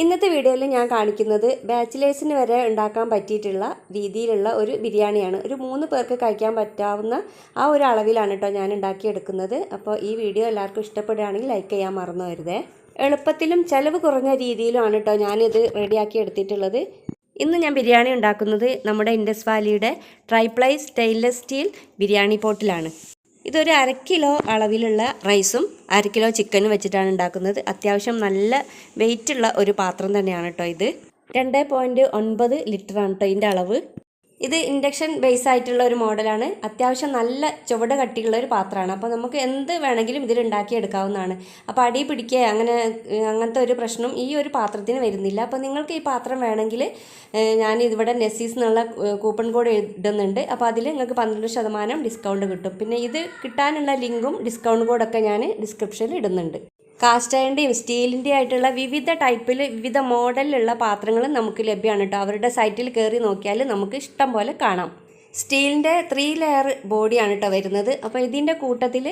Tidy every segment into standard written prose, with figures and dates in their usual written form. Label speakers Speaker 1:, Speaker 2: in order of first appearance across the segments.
Speaker 1: ഇന്നത്തെ വീഡിയോയിൽ ഞാൻ കാണിക്കുന്നത് ബാച്ചിലേഴ്സിന് വരെ ഉണ്ടാക്കാൻ പറ്റിയിട്ടുള്ള രീതിയിലുള്ള ഒരു ബിരിയാണിയാണ്. ഒരു 3 പേർക്ക് കഴിക്കാൻ പറ്റാവുന്ന ആ ഒരു അളവിലാണ് കേട്ടോ ഞാൻ ഉണ്ടാക്കിയെടുക്കുന്നത്. അപ്പോൾ ഈ വീഡിയോ എല്ലാവർക്കും ഇഷ്ടപ്പെടുകയാണെങ്കിൽ ലൈക്ക് ചെയ്യാൻ മറന്നു വരുതേ. എളുപ്പത്തിലും ചിലവ് കുറഞ്ഞ രീതിയിലുമാണ് കേട്ടോ ഞാനിത് റെഡിയാക്കി എടുത്തിട്ടുള്ളത്. ഇന്ന് ഞാൻ ബിരിയാണി ഉണ്ടാക്കുന്നത് നമ്മുടെ ഇൻഡസ് വാലിയുടെ ട്രൈപ്ലൈ സ്റ്റെയിൻലെസ് സ്റ്റീൽ ബിരിയാണി പോട്ടിലാണ്. ഇതൊരു 1/2 കിലോ അളവിലുള്ള റൈസും 1/2 കിലോ ചിക്കനും വെച്ചിട്ടാണ് ഉണ്ടാക്കുന്നത്. അത്യാവശ്യം നല്ല വെയിറ്റുള്ള ഒരു പാത്രം തന്നെയാണ് കേട്ടോ ഇത്. 2.9 ലിറ്ററാണ് കേട്ടോ ഇതിൻ്റെ അളവ്. ഇത് ഇൻഡക്ഷൻ ബേസ് ആയിട്ടുള്ള ഒരു മോഡലാണ്. അത്യാവശ്യം നല്ല ചുവട് കട്ടിയുള്ള ഒരു പാത്രമാണ്. അപ്പോൾ നമുക്ക് എന്ത് വേണമെങ്കിലും ഇതിൽ ഉണ്ടാക്കിയെടുക്കാവുന്നതാണ്. അപ്പോൾ അടി പിടിക്കുക അങ്ങനത്തെ ഒരു പ്രശ്നം ഈ ഒരു പാത്രത്തിന് വരുന്നില്ല. അപ്പോൾ നിങ്ങൾക്ക് ഈ പാത്രം വേണമെങ്കിൽ ഞാൻ ഇതിവിടെ നെസ്സീസ് എന്നുള്ള കൂപ്പൺ കോഡ് ഇടുന്നുണ്ട്. അപ്പോൾ അതിൽ നിങ്ങൾക്ക് 12% ഡിസ്കൗണ്ട് കിട്ടും. പിന്നെ ഇത് കിട്ടാനുള്ള ലിങ്കും ഡിസ്കൗണ്ട് കോഡൊക്കെ ഞാൻ ഡിസ്ക്രിപ്ഷനിൽ ഇടുന്നുണ്ട്. കാസ്റ്റ് അയണിൻ്റെയും സ്റ്റീലിൻ്റെയും ആയിട്ടുള്ള വിവിധ ടൈപ്പിൽ വിവിധ മോഡലിലുള്ള പാത്രങ്ങൾ നമുക്ക് ലഭ്യമാണ് കേട്ടോ. അവരുടെ സൈറ്റിൽ കയറി നോക്കിയാൽ നമുക്ക് ഇഷ്ടം പോലെ കാണാം. സ്റ്റീലിൻ്റെ 3 ലെയർ ബോഡിയാണ് കേട്ടോ വരുന്നത്. അപ്പോൾ ഇതിൻ്റെ കൂട്ടത്തിൽ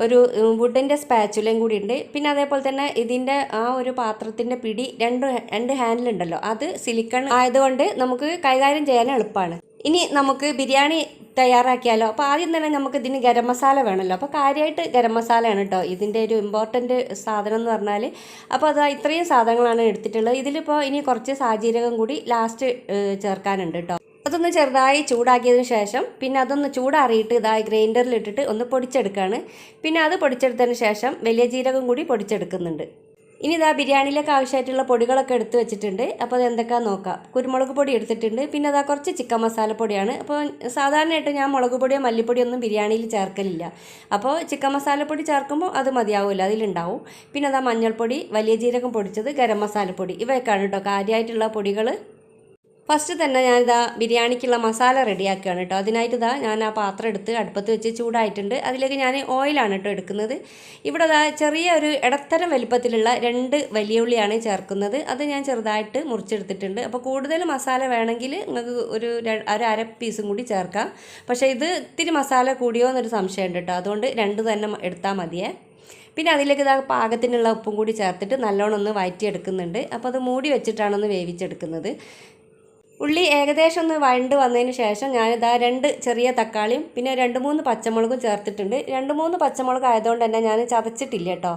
Speaker 1: ഒരു വുഡിൻ്റെ സ്പാച്ചുലയും കൂടി ഉണ്ട്. പിന്നെ അതേപോലെ തന്നെ ഇതിൻ്റെ ആ ഒരു പാത്രത്തിൻ്റെ പിടി രണ്ട് ഹാൻഡിലുണ്ടല്ലോ, അത് സിലിക്കൺ ആയതുകൊണ്ട് നമുക്ക് കൈകാര്യം ചെയ്യാൻ എളുപ്പമാണ്. ഇനി നമുക്ക് ബിരിയാണി തയ്യാറാക്കിയാലോ. അപ്പോൾ ആദ്യം തന്നെ നമുക്ക് ഇതിന് ഗരം മസാല വേണമല്ലോ. അപ്പോൾ കാര്യമായിട്ട് ഗരം മസാലയാണ് കേട്ടോ ഇതിൻ്റെ ഒരു ഇമ്പോർട്ടൻറ്റ് സാധനം എന്ന് പറഞ്ഞാൽ. അപ്പോൾ അത് ഇത്രയും സാധനങ്ങളാണ് എടുത്തിട്ടുള്ളത്. ഇതിലിപ്പോൾ ഇനി കുറച്ച് സാജീരകം കൂടി ലാസ്റ്റ് ചേർക്കാനുണ്ട് കേട്ടോ. അതൊന്ന് ചെറുതായി ചൂടാക്കിയതിന് ശേഷം പിന്നെ അതൊന്ന് ചൂടാറിയിട്ട് ഇതായി ഗ്രൈൻഡറിലിട്ടിട്ട് ഒന്ന് പൊടിച്ചെടുക്കുകയാണ്. പിന്നെ അത് പൊടിച്ചെടുത്തതിന് ശേഷം വലിയ ജീരകം കൂടി പൊടിച്ചെടുക്കുന്നുണ്ട്. ഇനി ഇതാ ബിരിയാണിയിലേക്ക് ആവശ്യമായിട്ടുള്ള പൊടികളൊക്കെ എടുത്ത് വെച്ചിട്ടുണ്ട്. അപ്പോൾ അത് എന്തൊക്കെയാണെന്ന് നോക്കാം. കുരുമുളക് പൊടി എടുത്തിട്ടുണ്ട്. പിന്നെ അതാ കുറച്ച് ചിക്കൻ മസാലപ്പൊടിയാണ്. അപ്പോൾ സാധാരണയായിട്ട് ഞാൻ മുളക് പൊടിയോ മല്ലിപ്പൊടിയോ ഒന്നും ബിരിയാണിയിൽ ചേർക്കലില്ല. അപ്പോൾ ചിക്കൻ മസാലപ്പൊടി ചേർക്കുമ്പോൾ അത് മതിയാവില്ല, അതിലുണ്ടാവും. പിന്നെ അതാ മഞ്ഞൾപ്പൊടി, വലിയ ജീരകം പൊടിച്ചത്, ഗരം മസാലപ്പൊടി, ഇവയൊക്കെയാണ് കേട്ടോ കാര്യമായിട്ടുള്ള പൊടികൾ. ഫസ്റ്റ് തന്നെ ഞാനിതാ ബിരിയാണിക്കുള്ള മസാല റെഡിയാക്കുകയാണ് കേട്ടോ. അതിനായിട്ട് ഞാൻ ആ പാത്രം എടുത്ത് അടുപ്പത്ത് വെച്ച് ചൂടായിട്ടുണ്ട്. അതിലേക്ക് ഞാൻ ഓയിലാണ് കേട്ടോ എടുക്കുന്നത്. ഇവിടെ ചെറിയ ഒരു ഇടത്തരം വലിപ്പത്തിലുള്ള 2 വലിയ ഉള്ളിയാണ് ചേർക്കുന്നത്. അത് ഞാൻ ചെറുതായിട്ട് മുറിച്ചെടുത്തിട്ടുണ്ട്. അപ്പോൾ കൂടുതൽ മസാല വേണമെങ്കിൽ നിങ്ങൾക്ക് ഒരു 1/2 പീസും കൂടി ചേർക്കാം. പക്ഷേ ഇത് ഇത്തിരി മസാല കൂടിയോ എന്നൊരു സംശയമുണ്ട് കേട്ടോ. അതുകൊണ്ട് 2 തന്നെ എടുത്താൽ മതിയേ. പിന്നെ അതിലേക്ക് പാകത്തിനുള്ള ഉപ്പും കൂടി ചേർത്തിട്ട് നല്ലോണം ഒന്ന് വഴറ്റിയെടുക്കുന്നുണ്ട്. അപ്പോൾ അത് മൂടി വെച്ചിട്ടാണ് വേവിച്ചെടുക്കുന്നത്. ഉള്ളി ഏകദേശം ഒന്ന് വഴണ്ട് വന്നതിന് ശേഷം ഞാനിതാ 2 ചെറിയ തക്കാളിയും പിന്നെ 2-3 പച്ചമുളകും ചേർത്തിട്ടുണ്ട്. 2-3 പച്ചമുളക് ആയതുകൊണ്ട് തന്നെ ഞാൻ ചതച്ചിട്ടില്ല കേട്ടോ.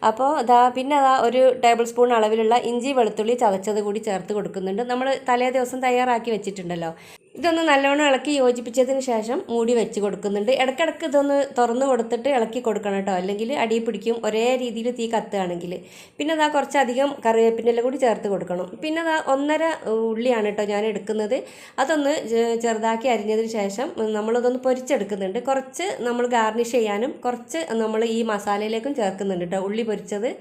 Speaker 1: അപ്പോൾ പിന്നെ ഒരു ടേബിൾ സ്പൂൺ അളവിലുള്ള ഇഞ്ചി വെളുത്തുള്ളി ചതച്ചത് കൂടി ചേർത്ത് കൊടുക്കുന്നുണ്ട്. നമ്മൾ തലേ ദിവസം തയ്യാറാക്കി വെച്ചിട്ടുണ്ടല്ലോ. ഇതൊന്ന് നല്ലോണം ഇളക്കി യോജിപ്പിച്ചതിന് ശേഷം മൂടി വെച്ച് കൊടുക്കുന്നുണ്ട്. ഇടയ്ക്കിടയ്ക്ക് ഇതൊന്ന് തുറന്ന് കൊടുത്തിട്ട് ഇളക്കി കൊടുക്കണം കേട്ടോ, അല്ലെങ്കിൽ അടി പിടിക്കും ഒരേ രീതിയിൽ തീ കത്തുകയാണെങ്കിൽ. പിന്നെ കുറച്ചധികം കറിവേപ്പിൻ്റെ കൂടി ചേർത്ത് കൊടുക്കണം. പിന്നെ 1.5 ഉള്ളിയാണ് കേട്ടോ ഞാൻ എടുക്കുന്നത്. അതൊന്ന് ചെറുതാക്കി അരിഞ്ഞതിന് ശേഷം നമ്മളതൊന്ന് പൊരിച്ചെടുക്കുന്നുണ്ട്. കുറച്ച് നമ്മൾ ഗാർണിഷ് ചെയ്യാനും കുറച്ച് നമ്മൾ ഈ മസാലയിലേക്കും ചേർക്കുന്നുണ്ട് കേട്ടോ, ഉള്ളി പൊരിച്ചത്.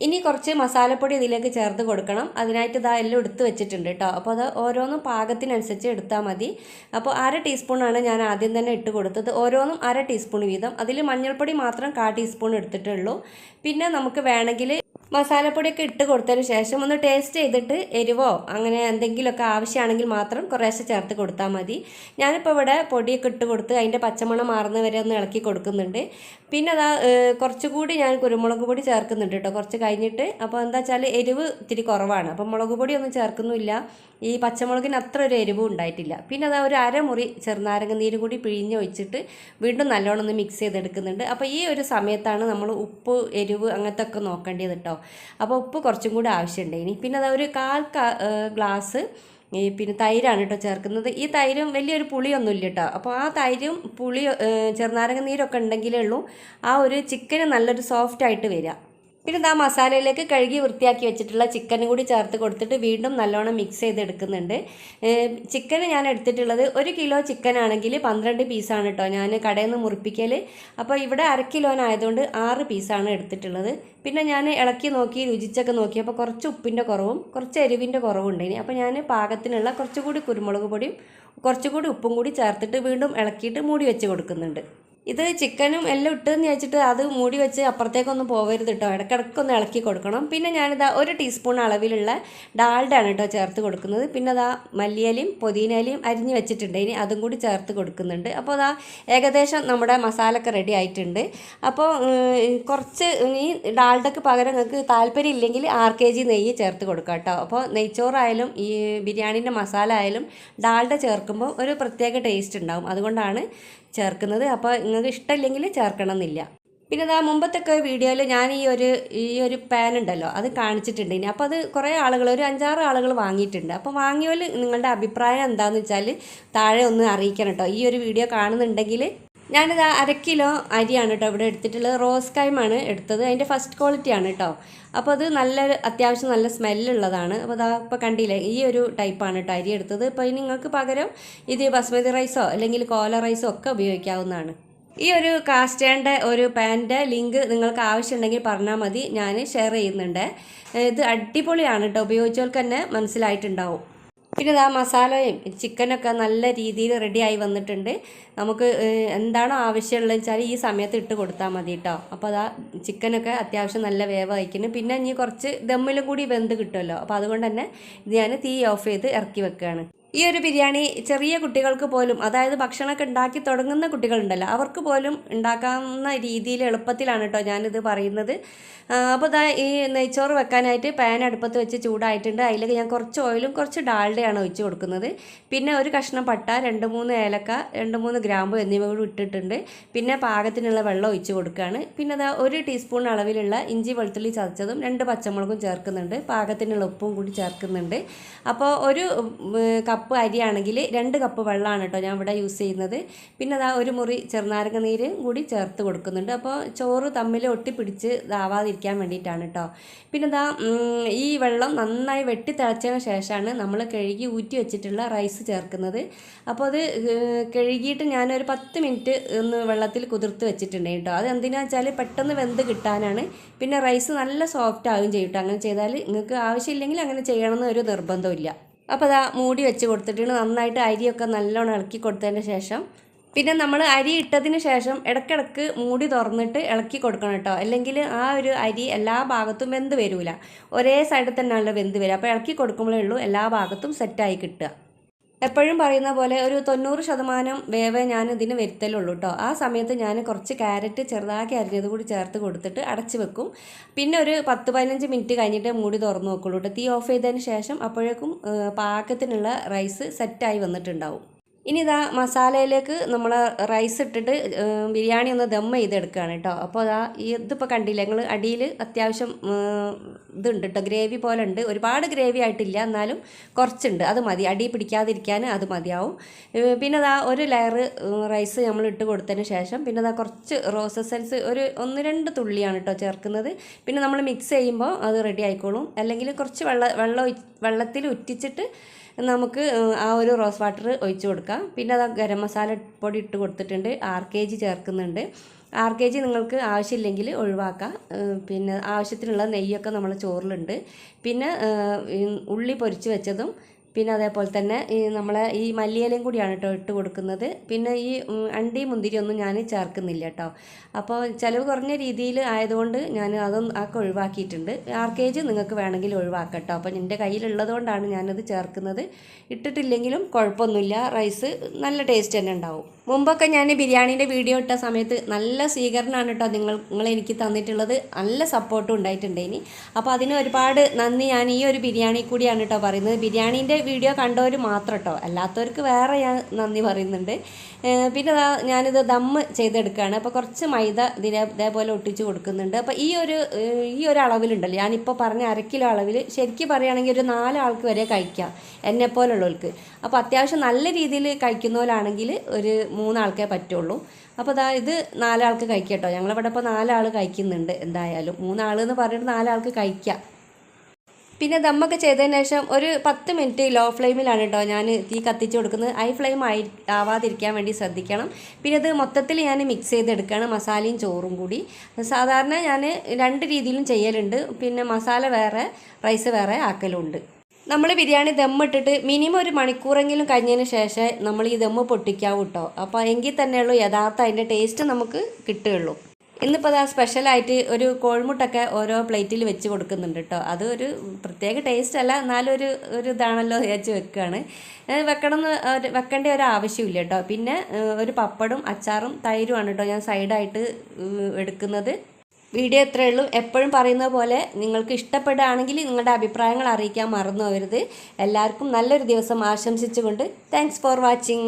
Speaker 1: ഇനി കുറച്ച് മസാലപ്പൊടി ഇതിലേക്ക് ചേർത്ത് കൊടുക്കണം. അതിനായിട്ട് എല്ലാം എടുത്ത് വെച്ചിട്ടുണ്ട് കേട്ടോ. അപ്പോൾ അത് ഓരോന്നും പാകത്തിനനുസരിച്ച് എടുത്താൽ മതി. അപ്പോൾ 1/2 ടീസ്പൂണാണ് ഞാൻ ആദ്യം തന്നെ ഇട്ട് കൊടുത്തത്. ഓരോന്നും 1/2 ടീസ്പൂൺ വീതം. അതിൽ മഞ്ഞൾപ്പൊടി മാത്രം 1/4 ടീസ്പൂൺ എടുത്തിട്ടുള്ളൂ. പിന്നെ നമുക്ക് വേണമെങ്കിൽ മസാലപ്പൊടിയൊക്കെ ഇട്ട് കൊടുത്തതിന് ശേഷം ഒന്ന് ടേസ്റ്റ് ചെയ്തിട്ട് എരിവോ അങ്ങനെ എന്തെങ്കിലുമൊക്കെ ആവശ്യമാണെങ്കിൽ മാത്രം കുറേശ്ശെ ചേർത്ത് കൊടുത്താൽ മതി. ഞാനിപ്പോൾ ഇവിടെ പൊടിയൊക്കെ ഇട്ട് കൊടുത്ത് അതിൻ്റെ പച്ചമണം മാറുന്ന വരെ ഒന്ന് ഇളക്കി കൊടുക്കുന്നുണ്ട്. പിന്നെ കുറച്ചുകൂടി ഞാൻ കുരുമുളക് പൊടി ചേർക്കുന്നുണ്ട് കേട്ടോ കുറച്ച് കഴിഞ്ഞിട്ട്. അപ്പോൾ എന്താ വെച്ചാൽ എരിവ് ഇത്തിരി കുറവാണ്. അപ്പം മുളക് പൊടി ഒന്നും ചേർക്കുന്നില്ല. ഈ പച്ചമുളകിന് അത്ര ഒരു എരിവും ഉണ്ടായിട്ടില്ല. പിന്നെ ഒരു 1/2 മുറി ചെറുനാരങ്ങ നീര് കൂടി പിഴിഞ്ഞ് ഒഴിച്ചിട്ട് വീണ്ടും നല്ലോണം ഒന്ന് മിക്സ് ചെയ്തെടുക്കുന്നുണ്ട്. അപ്പോൾ ഈ ഒരു സമയത്താണ് നമ്മൾ ഉപ്പ് എരിവ് അങ്ങനത്തെ ഒക്കെ നോക്കേണ്ടത് കേട്ടോ. അപ്പോൾ ഉപ്പ് കുറച്ചും കൂടി ആവശ്യമുണ്ട്. ഇനി പിന്നെ ഒരു 1/4 ഗ്ലാസ് പിന്നെ തൈരാണ് കേട്ടോ ചേർക്കുന്നത്. ഈ തൈരും വലിയൊരു പുളിയൊന്നുമില്ല കേട്ടോ. അപ്പോൾ ആ തൈരും പുളി ചെറുനാരങ്ങ നീരൊക്കെ ഉണ്ടെങ്കിലേ ഉള്ളൂ ആ ഒരു ചിക്കന് നല്ലൊരു സോഫ്റ്റ് ആയിട്ട് വരിക. പിന്നെ മസാലയിലേക്ക് കഴുകി വൃത്തിയാക്കി വെച്ചിട്ടുള്ള ചിക്കനും കൂടി ചേർത്ത് കൊടുത്തിട്ട് വീണ്ടും നല്ലോണം മിക്സ് ചെയ്തെടുക്കുന്നുണ്ട്. ചിക്കന് ഞാൻ എടുത്തിട്ടുള്ളത് 1 കിലോ ചിക്കൻ ആണെങ്കിൽ 12 പീസാണ് കേട്ടോ ഞാൻ കടയിൽ നിന്ന് മുറിപ്പിക്കൽ. അപ്പോൾ ഇവിടെ 1/2 കിലോനായതുകൊണ്ട് 6 പീസാണ് എടുത്തിട്ടുള്ളത്. പിന്നെ ഞാൻ ഇളക്കി നോക്കി രുചിച്ചൊക്കെ നോക്കി. അപ്പോൾ കുറച്ച് ഉപ്പിൻ്റെ കുറവും കുറച്ച് എരിവിൻ്റെ കുറവും ഉണ്ടായിന്. അപ്പോൾ ഞാൻ പാകത്തിനുള്ള കുറച്ചുകൂടി കുരുമുളക് പൊടിയും കുറച്ചുകൂടി ഉപ്പും കൂടി ചേർത്തിട്ട് വീണ്ടും ഇളക്കിയിട്ട് മൂടി വെച്ച് കൊടുക്കുന്നുണ്ട്. ഇത് ചിക്കനും എല്ലാം ഇട്ടെന്ന് വെച്ചിട്ട് അത് മൂടി വെച്ച് അപ്പുറത്തേക്കൊന്നും പോകരുത് കേട്ടോ. ഇടയ്ക്കിടയ്ക്കൊന്ന് ഇളക്കി കൊടുക്കണം. പിന്നെ ഞാനിതാ 1 ടീസ്പൂൺ അളവിലുള്ള ഡാൽഡയാണ് കേട്ടോ ചേർത്ത് കൊടുക്കുന്നത്. പിന്നെ അതാ മല്ലിയിലയും പുതിനയിലയും അരിഞ്ഞ് വെച്ചിട്ടുണ്ട്, ഇനി അതും കൂടി ചേർത്ത് കൊടുക്കുന്നുണ്ട്. അപ്പോൾ അതാ ഏകദേശം നമ്മുടെ മസാലയൊക്കെ റെഡി ആയിട്ടുണ്ട്. അപ്പോൾ കുറച്ച് ഈ ഡാൽഡയ്ക്ക് പകരം നിങ്ങൾക്ക് താല്പര്യം ഇല്ലെങ്കിൽ 6 kg നെയ്യ് ചേർത്ത് കൊടുക്കാം കേട്ടോ. അപ്പോൾ നെയ്ച്ചോറായാലും ഈ ബിരിയാണീൻ്റെ മസാല ആയാലും ഡാൽഡ ചേർക്കുമ്പോൾ ഒരു പ്രത്യേക ടേസ്റ്റ് ഉണ്ടാവും, അതുകൊണ്ടാണ് ചേർക്കുന്നത്. അപ്പോൾ നിങ്ങൾക്ക് ഇഷ്ടമില്ലെങ്കിൽ ചേർക്കണം എന്നില്ല. പിന്നെ അതാ മുമ്പത്തൊക്കെ വീഡിയോയിൽ ഞാൻ ഈ ഒരു പാൻ ഉണ്ടല്ലോ അത് കാണിച്ചിട്ടുണ്ട്. ഇനി അപ്പോൾ അത് കുറേ ആളുകൾ, ഒരു 5-6 ആളുകൾ വാങ്ങിയിട്ടുണ്ട്. അപ്പോൾ വാങ്ങിയവർ നിങ്ങളുടെ അഭിപ്രായം എന്താണെന്ന് വെച്ചാൽ താഴെ ഒന്ന് അറിയിക്കണം കേട്ടോ. ഈ ഒരു വീഡിയോ കാണുന്നുണ്ടെങ്കിൽ ഞാനിത് 1 കിലോ അരിയാണ് കേട്ടോ ഇവിടെ എടുത്തിട്ടുള്ളത്. റോസ് കൈമാണ് എടുത്തത്, അതിൻ്റെ ഫസ്റ്റ് ക്വാളിറ്റിയാണ് കേട്ടോ. അപ്പോൾ അത് അത്യാവശ്യം നല്ല സ്മെല്ലുള്ളതാണ്. അപ്പോൾ അതാ ഇപ്പോൾ കണ്ടില്ലേ, ഈ ഒരു ടൈപ്പാണ് കേട്ടോ അരി എടുത്തത്. അപ്പോൾ നിങ്ങൾക്ക് പകരം ഇത് ബസ്മതി റൈസോ അല്ലെങ്കിൽ കോല റൈസോ ഒക്കെ ഉപയോഗിക്കാവുന്നതാണ്. ഈ ഒരു കാസ്റ്റേൻ്റെ ഒരു പാൻ്റെ ലിങ്ക് നിങ്ങൾക്ക് ആവശ്യമുണ്ടെങ്കിൽ പറഞ്ഞാൽ മതി, ഞാൻ ഷെയർ ചെയ്യുന്നുണ്ട്. ഇത് അടിപൊളിയാണ് കേട്ടോ, ഉപയോഗിച്ചവർക്ക് തന്നെ മനസ്സിലായിട്ടുണ്ടാവും. പിന്നെ ഇതാ മസാലയും ചിക്കനൊക്കെ നല്ല രീതിയിൽ റെഡിയായി വന്നിട്ടുണ്ട്. നമുക്ക് എന്താണോ ആവശ്യമുള്ളത് വെച്ചാൽ ഈ സമയത്ത് ഇട്ട് കൊടുത്താൽ മതി കേട്ടോ. അപ്പോൾ അതാ ചിക്കനൊക്കെ അത്യാവശ്യം നല്ല വേവ് അയക്കുന്നു. പിന്നെ ഇനി കുറച്ച് ദമ്മിലും കൂടി വെന്ത് കിട്ടുമല്ലോ, അപ്പോൾ അതുകൊണ്ട് തന്നെ ഇത് ഞാൻ തീ ഓഫ് ചെയ്ത് ഇറക്കി വെക്കുകയാണ്. ഈ ഒരു ബിരിയാണി ചെറിയ കുട്ടികൾക്ക് പോലും, അതായത് ഭക്ഷണമൊക്കെ ഉണ്ടാക്കി തുടങ്ങുന്ന കുട്ടികളുണ്ടല്ലോ, അവർക്ക് പോലും ഉണ്ടാക്കാവുന്ന രീതിയിൽ എളുപ്പത്തിലാണ് കേട്ടോ ഞാനിത് പറയുന്നത്. അപ്പോൾ ഇതാ ഈ നെയ്ച്ചോറ് വെക്കാനായിട്ട് പാൻ അടുപ്പത്ത് വെച്ച് ചൂടായിട്ടുണ്ട്. അതിലേക്ക് ഞാൻ കുറച്ച് ഓയിലും കുറച്ച് ഡാൽഡയാണ് ഒഴിച്ച് കൊടുക്കുന്നത്. പിന്നെ ഒരു കഷ്ണം പട്ട, 2-3 ഏലക്ക, 2-3 ഗ്രാമ്പു എന്നിവ കൂടി ഇട്ടിട്ടുണ്ട്. പിന്നെ പാകത്തിനുള്ള വെള്ളം ഒഴിച്ച് കൊടുക്കുകയാണ്. പിന്നെ അതാ 1 ടീസ്പൂൺ അളവിലുള്ള ഇഞ്ചി വെളുത്തുള്ളി ചതച്ചതും 2 പച്ചമുളകും ചേർക്കുന്നുണ്ട്. പാകത്തിനുള്ള ഉപ്പും കൂടി ചേർക്കുന്നുണ്ട്. അപ്പോൾ ഒരു കപ്പ് അരിയാണെങ്കിൽ 2 കപ്പ് വെള്ളമാണ് കേട്ടോ ഞാൻ ഇവിടെ യൂസ് ചെയ്യുന്നത്. പിന്നെ അതാ 1 മുറി ചെറുനാരങ്ങ നീര് കൂടി ചേർത്ത് കൊടുക്കുന്നുണ്ട്. അപ്പോൾ ചോറ് തമ്മിൽ ഒട്ടിപ്പിടിച്ച് ഇതാവാതിരിക്കാൻ വേണ്ടിയിട്ടാണ് കേട്ടോ. പിന്നെ ഇതാ ഈ വെള്ളം നന്നായി വെട്ടി തിളച്ചതിന് ശേഷമാണ് നമ്മൾ കഴുകി ഊറ്റി വെച്ചിട്ടുള്ള റൈസ് ചേർക്കുന്നത്. അപ്പോൾ അത് കഴുകിയിട്ട് ഞാനൊരു 10 മിനിറ്റ് ഒന്ന് വെള്ളത്തിൽ കുതിർത്ത് വെച്ചിട്ടുണ്ട് കേട്ടോ. അത് എന്തിനാണെന്ന് വെച്ചാൽ പെട്ടെന്ന് വെന്ത് കിട്ടാനാണ്. പിന്നെ റൈസ് നല്ല സോഫ്റ്റ് ആവുകയും ചെയ്യും കേട്ടോ. അങ്ങനെ ചെയ്താൽ നിങ്ങൾക്ക് ആവശ്യമില്ലെങ്കിൽ അങ്ങനെ ചെയ്യണമെന്ന് ഒരു നിർബന്ധമില്ല. അപ്പോൾ അതാ മൂടി വെച്ച് കൊടുത്തിട്ടുണ്ട്. നന്നായിട്ട് അരിയൊക്കെ നല്ലോണം ഇളക്കി കൊടുത്തതിന് ശേഷം പിന്നെ നമ്മൾ അരി ഇട്ടതിന് ശേഷം ഇടയ്ക്കിടയ്ക്ക് മൂടി തുറന്നിട്ട് ഇളക്കി കൊടുക്കണം കേട്ടോ. അല്ലെങ്കിൽ ആ ഒരു അരി എല്ലാ ഭാഗത്തും വെന്ത് വരില്ല, ഒരേ സൈഡിൽ തന്നെയാണല്ലോ വെന്ത് വരിക. അപ്പോൾ ഇളക്കി കൊടുക്കുമ്പോഴേ ഉള്ളൂ എല്ലാ ഭാഗത്തും സെറ്റായി കിട്ടുക. എപ്പോഴും പറയുന്ന പോലെ ഒരു 90% വേവേ ഞാൻ ഇതിന് വരുത്തലുള്ളൂ കേട്ടോ. ആ സമയത്ത് ഞാൻ കുറച്ച് ക്യാരറ്റ് ചെറുതാക്കി അരിഞ്ഞത് കൂടി ചേർത്ത് കൊടുത്തിട്ട് അടച്ച് വെക്കും. പിന്നെ ഒരു 10-15 മിനിറ്റ് കഴിഞ്ഞിട്ട് മൂടി തുറന്ന് നോക്കുള്ളൂ കേട്ടോ. തീ ഓഫ് ചെയ്തതിന് ശേഷം അപ്പോഴേക്കും പാകത്തിനുള്ള റൈസ് സെറ്റായി വന്നിട്ടുണ്ടാവും. ഇനി ഇതാ മസാലയിലേക്ക് നമ്മൾ റൈസ് ഇട്ടിട്ട് ബിരിയാണി ഒന്ന് ദം ചെയ്തെടുക്കുകയാണ് കേട്ടോ. അപ്പോൾ അതാ ഇതിപ്പോൾ കണ്ടില്ല നിങ്ങൾ, അടിയിൽ അത്യാവശ്യം ഇതുണ്ട് കേട്ടോ, ഗ്രേവി പോലെ ഉണ്ട്. ഒരുപാട് ഗ്രേവി ആയിട്ടില്ല, എന്നാലും കുറച്ചുണ്ട്, അത് മതി. അടി പിടിക്കാതിരിക്കാൻ അത് മതിയാവും. പിന്നെ അതാ 1 ലെയർ റൈസ് നമ്മൾ ഇട്ട് കൊടുത്തതിന് ശേഷം പിന്നെ അതാ കുറച്ച് റോസ് എസൻസ് ഒരു 1-2 തുള്ളിയാണ് കേട്ടോ ചേർക്കുന്നത്. പിന്നെ നമ്മൾ മിക്സ് ചെയ്യുമ്പോൾ അത് റെഡി ആയിക്കോളും. അല്ലെങ്കിൽ കുറച്ച് വെള്ളത്തിൽ ഉറ്റിച്ചിട്ട് നമുക്ക് ആ ഒരു റോസ് വാട്ടർ ഒഴിച്ച് കൊടുക്കാം. പിന്നെ അത് ഗരം മസാല പൊടി ഇട്ട് കൊടുത്തിട്ടുണ്ട്. 6 kg ചേർക്കുന്നുണ്ട്. 6 kg നിങ്ങൾക്ക് ആവശ്യമില്ലെങ്കിൽ ഒഴിവാക്കാം. പിന്നെ ആവശ്യത്തിനുള്ള നെയ്യൊക്കെ നമ്മൾ ചോറിലുണ്ട്. പിന്നെ ഉള്ളി പൊരിച്ച് വെച്ചതും പിന്നെ അതേപോലെ തന്നെ നമ്മളെ ഈ മല്ലിയിലയും കൂടിയാണ് കേട്ടോ ഇട്ട് കൊടുക്കുന്നത്. പിന്നെ ഈ അണ്ടി മുന്തിരി ഒന്നും ഞാൻ ചേർക്കുന്നില്ല കേട്ടോ. അപ്പോൾ ചിലവ് കുറഞ്ഞ രീതിയിൽ ആയതുകൊണ്ട് ഞാൻ അതൊക്കെ ഒഴിവാക്കിയിട്ടുണ്ട്. 6 kg നിങ്ങൾക്ക് വേണമെങ്കിൽ ഒഴിവാക്കാം കേട്ടോ. അപ്പോൾ എൻ്റെ കയ്യിലുള്ളത് കൊണ്ടാണ് ഞാനത് ചേർക്കുന്നത്. ഇട്ടിട്ടില്ലെങ്കിലും കുഴപ്പമൊന്നുമില്ല, റൈസ് നല്ല ടേസ്റ്റ് തന്നെ ഉണ്ടാവും. മുമ്പൊക്കെ ഞാൻ ബിരിയാണീൻ്റെ വീഡിയോ ഇട്ട സമയത്ത് നല്ല സ്വീകരണമാണ് കേട്ടോ നിങ്ങൾ എനിക്ക് തന്നിട്ടുള്ളത്. നല്ല സപ്പോർട്ടും ഉണ്ടായിട്ടുണ്ട്. ഇനി അപ്പോൾ അതിന് ഒരുപാട് നന്ദി. ഞാൻ ഈ ഒരു ബിരിയാണി കൂടിയാണ് കേട്ടോ പറയുന്നത്. ബിരിയാണീൻ്റെ വീഡിയോ കണ്ടവർ മാത്രം കേട്ടോ, അല്ലാത്തവർക്ക് വേറെ ഞാൻ നന്ദി പറയുന്നുണ്ട്. പിന്നെ ഞാനിത് ദമ്മ് ചെയ്തെടുക്കുകയാണ്. അപ്പോൾ കുറച്ച് മൈദ ഇതേപോലെ ഒട്ടിച്ച് കൊടുക്കുന്നുണ്ട്. അപ്പോൾ ഈ ഒരു അളവിലുണ്ടല്ലോ, ഞാനിപ്പോൾ പറഞ്ഞ 1 കിലോ അളവിൽ ശരിക്കും പറയുകയാണെങ്കിൽ ഒരു 4 ആൾക്ക് വരെ കഴിക്കാം, എന്നെപ്പോലുള്ളവർക്ക്. അപ്പോൾ അത്യാവശ്യം നല്ല രീതിയിൽ കഴിക്കുന്നവരാണെങ്കിൽ ഒരു 3 ആൾക്കേ പറ്റുള്ളൂ. അപ്പോൾ ഇത് 4 ആൾക്ക് കഴിക്കാം കേട്ടോ. ഞങ്ങളിവിടെ ഇപ്പോൾ 4 ആൾ കഴിക്കുന്നുണ്ട്. എന്തായാലും 3 ആളെന്ന് പറഞ്ഞിട്ട് 4 ആൾക്ക് കഴിക്കാം. പിന്നെ ദമ്മൊക്കെ ചെയ്തതിന് ശേഷം ഒരു 10 മിനിറ്റ് ലോ ഫ്ലെയിമിലാണ് കേട്ടോ ഞാൻ തീ കത്തിച്ച് കൊടുക്കുന്നത്. ഹൈ ഫ്ലെയിം ആവാതിരിക്കാൻ വേണ്ടി ശ്രദ്ധിക്കണം. പിന്നെ ഇത് മൊത്തത്തിൽ ഞാൻ മിക്സ് ചെയ്തെടുക്കുകയാണ്, മസാലയും ചോറും കൂടി. സാധാരണ ഞാൻ 2 രീതിയിലും ചെയ്യലുണ്ട്. പിന്നെ മസാല വേറെ റൈസ് വേറെ ആക്കലുണ്ട്. നമ്മൾ ബിരിയാണി ദമ്മിട്ടിട്ട് മിനിമം ഒരു മണിക്കൂറെങ്കിലും കഴിഞ്ഞതിന് ശേഷം നമ്മൾ ഈ ദമ്മ് പൊട്ടിക്കാവൂ കേട്ടോ. അപ്പോൾ എങ്കിൽ തന്നെയുള്ളൂ യഥാർത്ഥ അതിൻ്റെ ടേസ്റ്റ് നമുക്ക് കിട്ടുകയുള്ളൂ. ഇന്നിപ്പോൾ അത് സ്പെഷ്യലായിട്ട് ഒരു കോഴിമുട്ടൊക്കെ ഓരോ പ്ലേറ്റിൽ വെച്ച് കൊടുക്കുന്നുണ്ട് കേട്ടോ. അത് ഒരു പ്രത്യേക ടേസ്റ്റ് അല്ല, എന്നാലും ഒരു ഇതാണല്ലോ വിചാരിച്ച് വെക്കുകയാണ്. വെക്കേണ്ട ഒരു ആവശ്യമില്ല കേട്ടോ. പിന്നെ ഒരു പപ്പടും അച്ചാറും തൈരുമാണ് കേട്ടോ ഞാൻ സൈഡായിട്ട് എടുക്കുന്നത്. വീഡിയോ ഇത്രയേ ഉള്ളൂ. എപ്പോഴും പറയുന്നത് പോലെ നിങ്ങൾക്ക് ഇഷ്ടപ്പെടുകയാണെങ്കിൽ നിങ്ങളുടെ അഭിപ്രായങ്ങൾ അറിയിക്കാൻ മറന്നു പോകരുത്. എല്ലാവർക്കും നല്ലൊരു ദിവസം ആശംസിച്ചുകൊണ്ട് താങ്ക്സ് ഫോർ വാച്ചിങ്.